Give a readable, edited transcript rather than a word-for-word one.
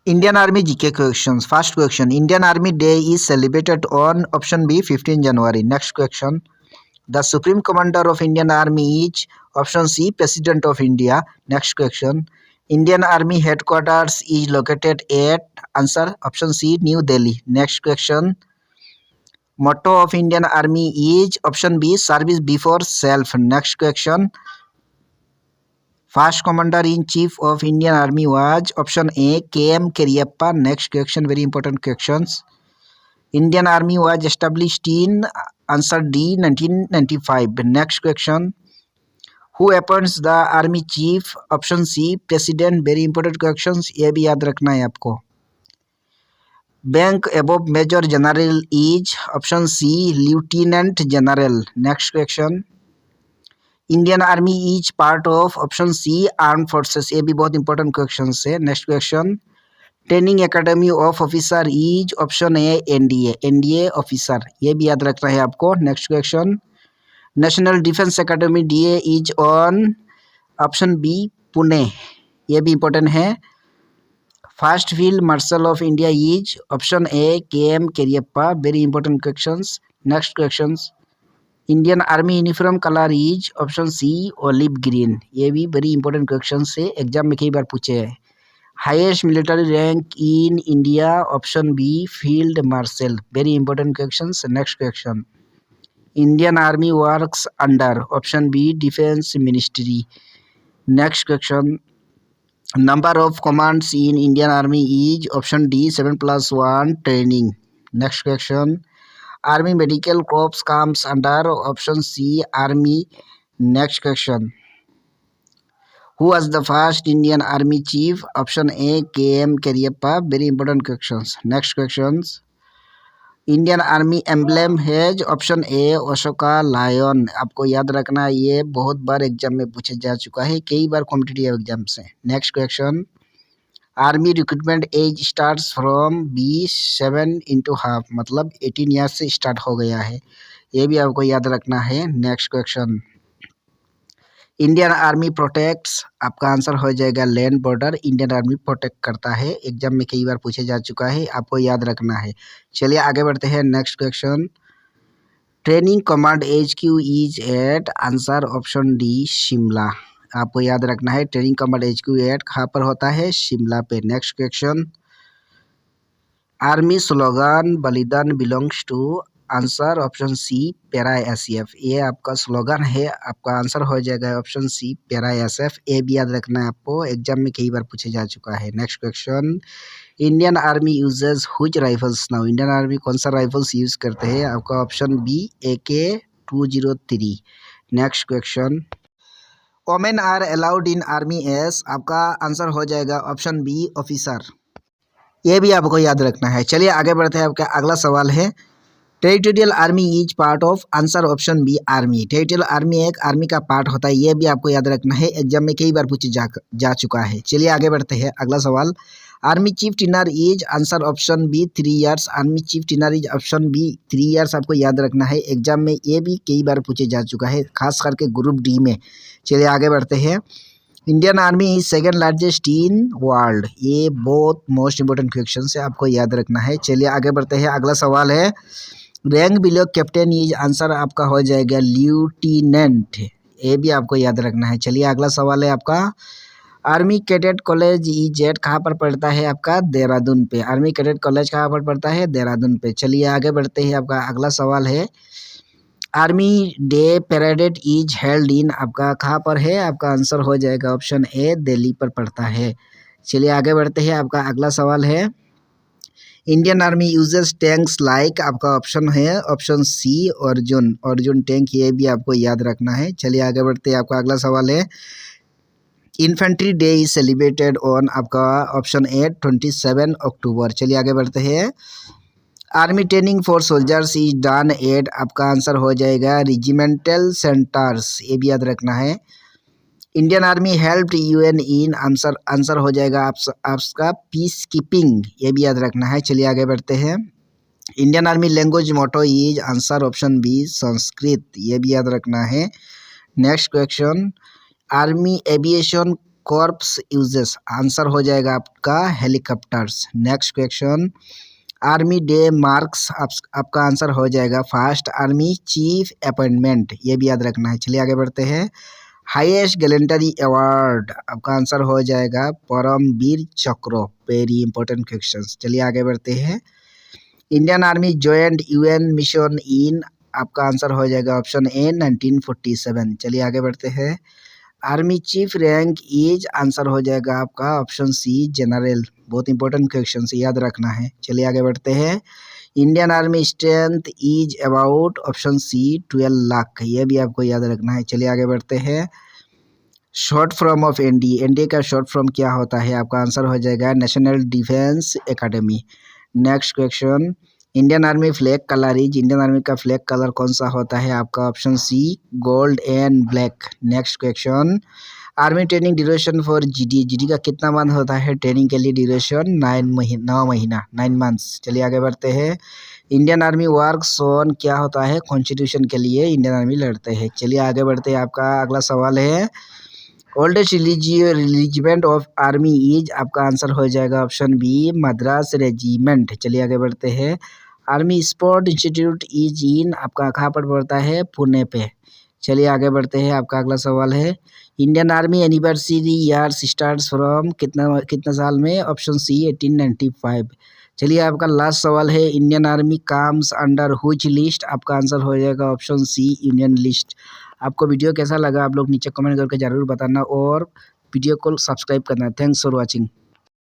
Indian Army GK questions. First question. Indian Army Day is celebrated on option B 15 January. Next question. The Supreme Commander of Indian Army is option C President of India. Next question. Indian Army headquarters is located at answer option C New Delhi. Next question. Motto of Indian Army is option B service before self. Next question. First Commander in Chief of Indian Army was option A KM Kariappa. Next question, very important questions. Indian Army was established in answer D 1995. Next question. Who appoints the Army Chief? Option C President. Very important questions, ये भी याद रखना है आपको. Rank above Major General is option C Lieutenant General. Next question. Indian army is part of option C armed forces, ये भी बहुत important question है. Next question. Training academy of officer is option A NDA. NDA officer, ये भी याद रखना है आपको. Next question. National defence academy DA is on option B Pune, ये भी इंपॉर्टेंट है. First field marshal of India is option A K M Cariappa. Very important questions. Next questions. Indian army uniform colour is option C olive green, ये भी very important question से exam में कई बार पूछे हैं. Highest military rank in India option B field marshal, very important question. Next question. Indian army works under option B defence ministry. Next question. Number of commands in Indian army is option D 7+1 training. Next question. Army Medical Corps comes under option C Army. Next question. Who was the first Indian Army Chief? Option A KM Kariappa. Very important questions. Next questions. Indian Army emblem has option A Ashoka Lion. आपको याद रखना है, ये बहुत बार exam में पूछे जा चुका है, कई बार कॉम्पिटिटिव एग्जाम से. Next question. Army recruitment age starts from B 7.5, मतलब 18 ईयर्स से स्टार्ट हो गया है, ये भी आपको याद रखना है. Next question. Indian army protects, आपका आंसर हो जाएगा land border. Indian army protect करता है, एग्जाम में कई बार पूछे जा चुका है, आपको याद रखना है. चलिए आगे बढ़ते हैं. Next question. Training command HQ is at answer option D Shimla, आपको याद रखना है. ट्रेनिंग कमांड HQ एट कहाँ पर होता है? शिमला पे. Next question. Army slogan Balidan belongs to answer option C para SF, ये आपका स्लोगन है, आपका आंसर हो जाएगा ऑप्शन सी पैरा SF, ये भी याद रखना है आपको, एग्जाम में कई बार पूछे जा चुका है. Next question. Indian army uses which rifles now, Indian army कौन सा राइफल्स यूज करते हैं? आपका option B AK-203. Next question. Women are allowed in army yes, आपका आंसर हो जाएगा ऑप्शन बी ऑफिसर, ये भी आपको याद रखना है. चलिए आगे बढ़ते हैं. आपका अगला सवाल है. Territorial army is part of answer option B army. Territorial army एक आर्मी का पार्ट होता है, ये भी आपको याद रखना है, एग्जाम में कई बार पूछे जा चुका है. चलिए आगे बढ़ते हैं. अगला सवाल. Army chief tenure is answer option B 3 years. Army chief tenure is option B 3 years, आपको याद रखना है, एग्जाम में ये भी कई बार पूछे जा चुका है, खास करके ग्रुप डी में. चलिए आगे बढ़ते हैं. Indian army is second largest in world, ये बहुत मोस्ट इंपोर्टेंट क्वेश्चन है, आपको याद रखना है. चलिए आगे बढ़ते हैं. अगला सवाल है. Rank below captain is answer आपका हो जाएगा ल्यूटिनेंट, ये भी आपको याद रखना है. चलिए अगला सवाल है आपका. आर्मी कैडेट कॉलेज EZ कहाँ पर पढ़ता है? आपका देहरादून पे. आर्मी कैडेट कॉलेज कहाँ पर पढ़ता है? देहरादून पे. चलिए आगे बढ़ते हैं. आपका अगला सवाल है. Army day parade is held in, आपका कहाँ पर है? आपका आंसर हो जाएगा ऑप्शन ए दिल्ली पर पड़ता है. चलिए आगे बढ़ते हैं. आपका अगला सवाल है. Indian army uses tanks like, आपका ऑप्शन है ऑप्शन सी अर्जुन टैंक, ये भी आपको याद रखना है. चलिए आगे बढ़ते हैं. आपका अगला सवाल है. Infantry day is celebrated on, आपका ऑप्शन ए 27 अक्टूबर. चलिए आगे बढ़ते हैं. Army training for soldiers is done at, आपका आंसर हो जाएगा रिजिमेंटल सेंटर्स, ये भी याद रखना है. इंडियन आर्मी हेल्प्ड UN इन, आंसर हो जाएगा आपका पीस कीपिंग, ये भी याद रखना है. चलिए आगे बढ़ते हैं. Indian army language motto is answer option B Sanskrit, ये भी याद रखना है. Next question. Army aviation corps uses, answer हो जाएगा आपका helicopters. Next question, army day marks, आपका आंसर हो जाएगा फर्स्ट आर्मी चीफ अपॉइंटमेंट, ये भी याद रखना है। चलिए आगे बढ़ते हैं। हाईएस्ट गैलेंटरी अवार्ड, आपका आंसर हो जाएगा Paramvir Chakra. Very important questions. चलिए आगे बढ़ते हैं। Indian army joint UN mission in, आपका आंसर हो जाएगा ऑप्शन ए 1947। चलिए आगे बढ़ते हैं। Army chief rank is, answer हो जाएगा आपका ऑप्शन सी जनरल। बहुत इंपॉर्टेंट क्वेश्चन से याद रखना है। चलिए आगे बढ़ते हैं। Indian army strength is about, option C 12 lakh, ये भी आपको याद रखना है। चलिए आगे बढ़ते हैं। Short form of NDA, NDA का शॉर्ट फॉर्म क्या होता है? आपका आंसर हो जाएगा national defence academy. Next question, Indian army flag colour is, Indian army का फ्लैग कलर कौन सा होता है? आपका option C gold and black. Next question, army training duration for GD, GD का कितना मंथ होता है ट्रेनिंग के लिए? ड्यूरेशन 9 महीना, 9 मंथ्स। चलिए आगे बढ़ते हैं। इंडियन आर्मी वर्क्स ऑन, क्या होता है? कॉन्स्टिट्यूशन के लिए इंडियन आर्मी लड़ते हैं। चलिए आगे बढ़ते हैं। आपका अगला सवाल है, ओल्डेस्ट रिलीजिमेंट ऑफ आर्मी इज, आपका आंसर हो जाएगा ऑप्शन बी मद्रास रेजिमेंट। चलिए आगे बढ़ते हैं। Army sport institute is in, आपका कहाँ पर पड़ता है? पुणे पे। चलिए आगे बढ़ते हैं। आपका अगला सवाल है, Indian army anniversary years starts from, कितना साल में? Option C 1895। चलिए आपका लास्ट सवाल है, Indian army comes under which list, आपका आंसर हो जाएगा ऑप्शन सी यूनियन लिस्ट। आपको वीडियो कैसा लगा आप लोग नीचे कमेंट करके ज़रूर बताना और वीडियो को सब्सक्राइब करना। Thanks for watching.